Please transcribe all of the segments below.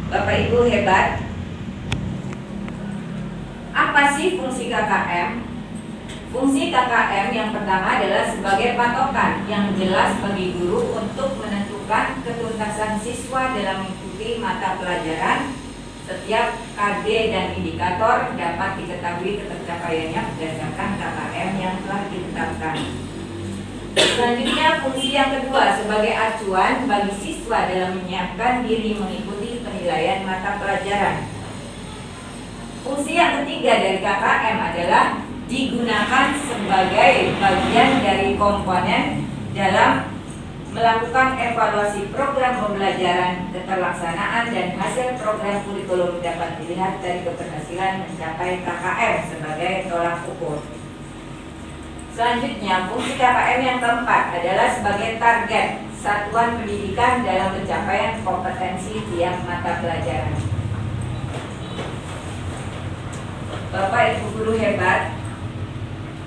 Bapak Ibu hebat. Apa sih fungsi KKM? Fungsi KKM yang pertama adalah sebagai patokan yang jelas bagi guru untuk menentukan ketuntasan siswa dalam mengikuti mata pelajaran. Setiap KD dan indikator dapat diketahui ketercapaiannya berdasarkan KKM yang telah ditetapkan. Selanjutnya, fungsi yang kedua sebagai acuan bagi siswa dalam menyiapkan diri mengikuti penilaian mata pelajaran. Fungsi yang ketiga dari KKM adalah digunakan sebagai bagian dari komponen dalam melakukan evaluasi program pembelajaran, keterlaksanaan, dan hasil program kurikulum dapat dilihat dari keberhasilan mencapai KKM sebagai tolak ukur. Selanjutnya, fungsi KKM yang keempat adalah sebagai target satuan pendidikan dalam pencapaian kompetensi tiap mata pelajaran. Bapak Ibu guru hebat.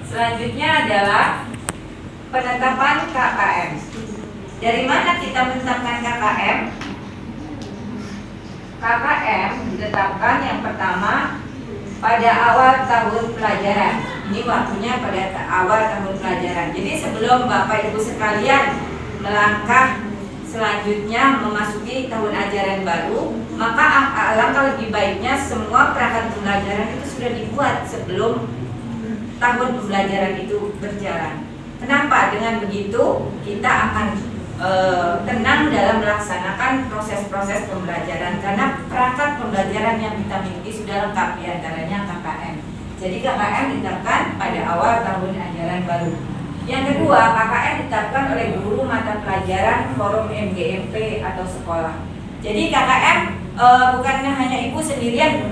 Selanjutnya adalah penetapan KKM. Dari mana kita menetapkan KKM? KKM ditetapkan yang pertama pada awal tahun pelajaran. Ini waktunya pada awal tahun pelajaran. Jadi sebelum Bapak Ibu sekalian melangkah selanjutnya memasuki tahun ajaran baru, maka alangkah lebih baiknya semua perangkat pembelajaran itu sudah dibuat sebelum tahun pembelajaran itu berjalan. Kenapa? Dengan begitu kita akan tenang dalam melaksanakan proses-proses pembelajaran, karena perangkat pembelajaran yang kita miliki sudah lengkap, diantaranya KKM. Jadi KKM ditetapkan pada awal tahun ajaran baru. Yang kedua, KKM ditetapkan oleh guru mata pelajaran forum MGMP atau sekolah. Jadi KKM bukan hanya ibu sendirian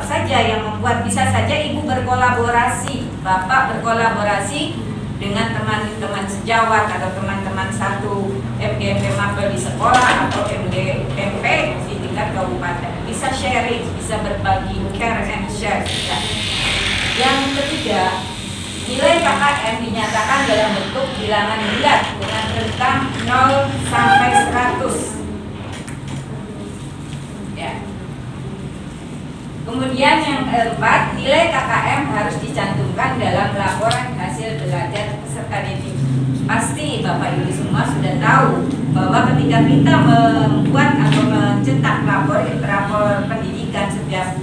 saja yang membuat, bisa saja ibu berkolaborasi, bapak berkolaborasi dengan teman-teman sejawat atau teman-teman satu MGMP mapel di sekolah atau MGMP di tingkat kabupaten. Bisa sharing, bisa berbagi, care and share. Ya. Yang ketiga, nilai KKM dinyatakan dalam bentuk bilangan bulat dengan rentang 0 sampai 100. Ya. Kemudian yang keempat, nilai KKM harus dicantumkan dalam laporan hasil belajar peserta didik. Pasti Bapak Ibu semua sudah tahu bahwa ketika kita membuat atau mencetak rapor pendidikan setiap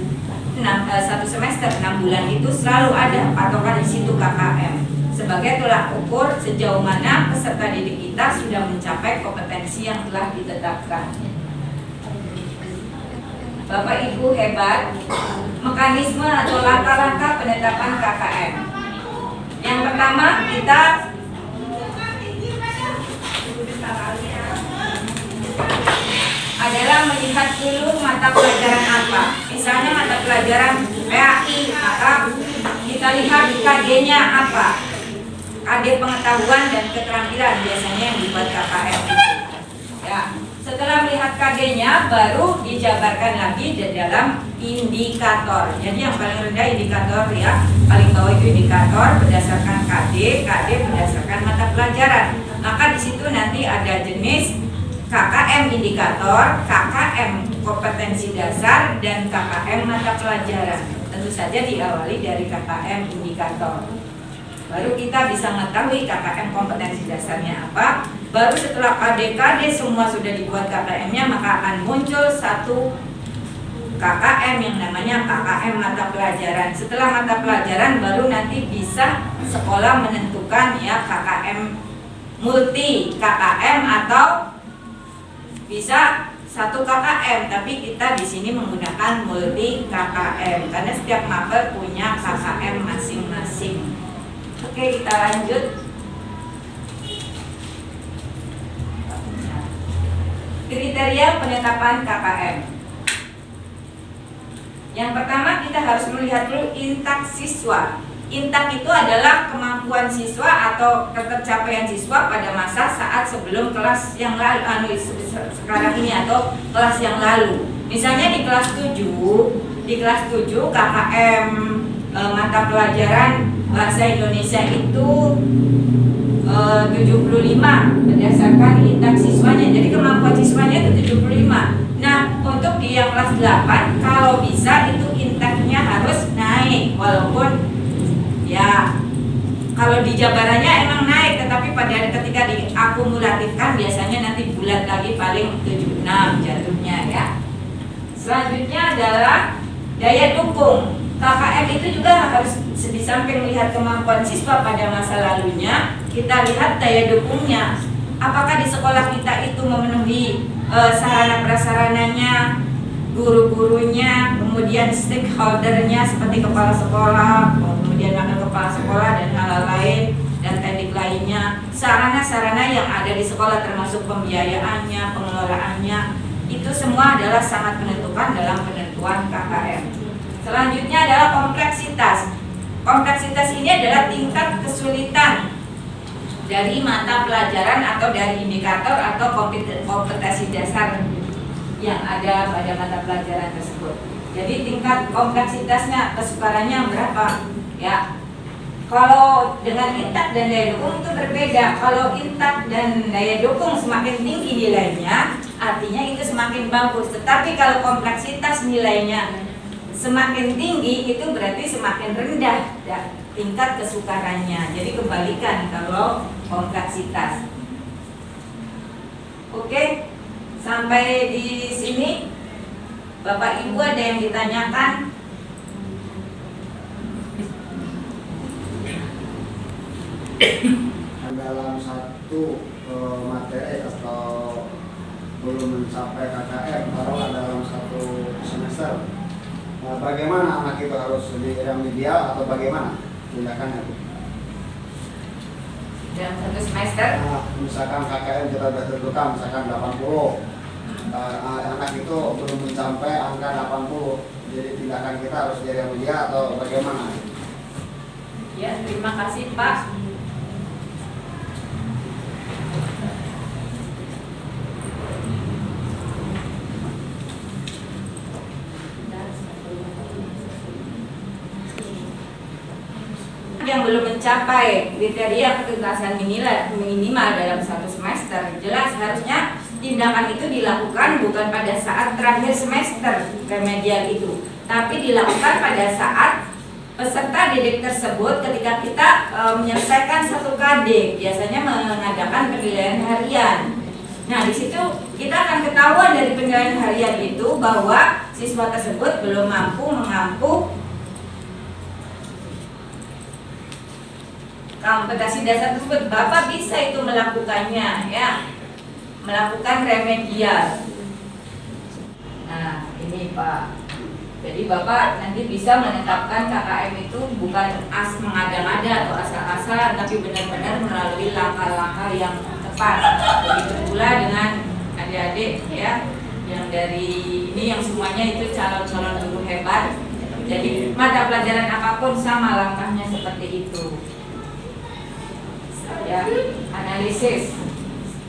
satu semester 6 bulan itu selalu ada patokan di situ KKM sebagai tolak ukur sejauh mana peserta didik kita sudah mencapai kompetensi yang telah ditetapkan. Bapak Ibu hebat. Mekanisme atau langkah-langkah penetapan KKM. Yang pertama, kita adalah melihat dulu mata pelajaran apa. Misalnya mata pelajaran PAI, maka kita lihat KD-nya apa. KD pengetahuan dan keterampilan biasanya yang dibuat KKM. Ya. Setelah melihat KD-nya, baru dijabarkan lagi di dalam indikator. Jadi yang paling rendah indikator ya, paling bawah itu indikator berdasarkan KD berdasarkan mata pelajaran. Maka di situ nanti ada jenis KKM indikator, KKM kompetensi dasar, dan KKM mata pelajaran. Tentu saja diawali dari KKM indikator. Baru kita bisa mengetahui KKM kompetensi dasarnya apa. Baru setelah KD semua sudah dibuat KKM-nya, maka akan muncul satu KKM yang namanya KKM mata pelajaran. Setelah mata pelajaran baru nanti bisa sekolah menentukan ya KKM multi KKM atau bisa satu KKM, tapi kita di sini menggunakan multi KKM karena setiap mapel punya KKM masing-masing. Oke, kita lanjut. Kriteria penetapan KKM. Yang pertama, kita harus melihat dulu intak siswa. Intak itu adalah kemampuan siswa atau ketercapaian siswa pada masa saat sebelum kelas yang lalu, sekarang ini atau kelas yang lalu. Misalnya di kelas 7 KKM mata pelajaran bahasa Indonesia itu 75 berdasarkan intak siswanya. Jadi kemampuan siswanya itu 75. Nah, untuk di yang kelas 8 kalau bisa itu intake-nya harus naik, walaupun ya kalau di jabarannya emang naik, tetapi pada ketika diakumulatifkan biasanya nanti bulat lagi paling 76 jatuhnya ya. Selanjutnya adalah daya dukung. KKM itu juga harus di samping melihat kemampuan siswa pada masa lalunya, kita lihat daya dukungnya. Apakah di sekolah kita itu memenuhi sarana prasarananya, guru-gurunya, kemudian stakeholdernya seperti kepala sekolah, kemudian wakil kepala sekolah dan hal lain dan teknik lainnya. Sarana-sarana yang ada di sekolah termasuk pembiayaannya, pengelolaannya, itu semua adalah sangat menentukan dalam penentuan KKM. Selanjutnya adalah kompleksitas. Kompleksitas ini adalah tingkat kesulitan dari mata pelajaran atau dari indikator atau kompetensi dasar yang ada pada mata pelajaran tersebut. Jadi tingkat kompleksitasnya, kesukarannya berapa? Ya, kalau dengan intak dan daya dukung itu berbeda. Kalau intak dan daya dukung semakin tinggi nilainya, artinya itu semakin bagus. Tetapi kalau kompleksitas nilainya semakin tinggi, itu berarti semakin rendah ya, tingkat kesukarannya. Jadi kebalikan kalau kompleksitas. Oke, sampai di sini Bapak Ibu ada yang ditanyakan? Dalam satu materi atau belum mencapai KKM, taruhlah dalam satu semester, bagaimana anak itu harus di remedial atau bagaimana tindakannya? Dalam satu semester? Misalkan KKM kita sudah tentukan misalkan 80, anak itu belum mencapai angka 80, jadi tindakan kita harus di remedial atau bagaimana? Ya, terima kasih Pak. Yang belum mencapai kriteria ketuntasan minimal dalam satu semester, jelas harusnya tindakan itu dilakukan bukan pada saat terakhir semester remedial itu, tapi dilakukan pada saat peserta didik tersebut ketika kita menyelesaikan satu KD, biasanya mengadakan penilaian harian. Nah, di situ kita akan ketahuan dari penilaian harian itu bahwa siswa tersebut belum mampu mengampu kompetensi dasar tersebut. Bapak bisa itu melakukannya ya, melakukan remedial. Nah, ini Pak. Jadi Bapak nanti bisa menetapkan KKM itu bukan mengada-ngada atau asal-asal, tapi benar-benar melalui langkah-langkah yang tepat. Begitu pula dengan adik-adik ya, yang dari ini yang semuanya itu calon-calon guru hebat. Jadi mata pelajaran apapun sama langkahnya seperti itu. Ya, analisis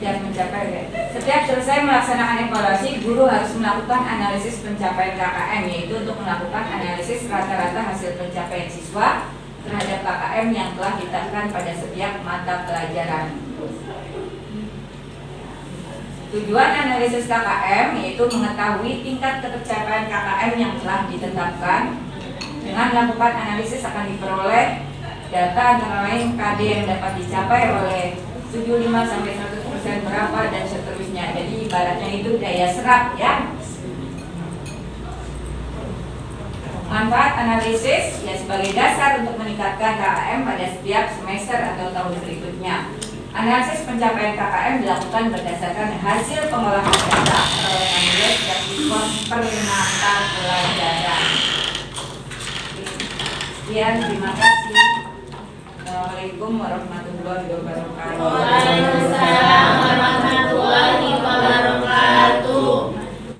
dan mencapai. Setiap selesai melaksanakan evaluasi, guru harus melakukan analisis pencapaian KKM, yaitu untuk melakukan analisis rata-rata hasil pencapaian siswa terhadap KKM yang telah ditetapkan pada setiap mata pelajaran. Tujuan analisis KKM yaitu mengetahui tingkat ketercapaian KKM yang telah ditetapkan. Dengan melakukan analisis akan diperoleh data antara lain KD yang dapat dicapai oleh 75-100% berapa dan seterusnya. Jadi ibaratnya itu daya serap ya. Manfaat analisis ya sebagai dasar untuk meningkatkan KKM pada setiap semester atau tahun berikutnya. Analisis pencapaian KKM dilakukan berdasarkan hasil pengolahan data perolehan nilai setiap siswa per mata pelajaran. Sekian, terima kasih. Assalamualaikum warahmatullahi wabarakatuh. Waalaikumsalam warahmatullahi wabarakatuh.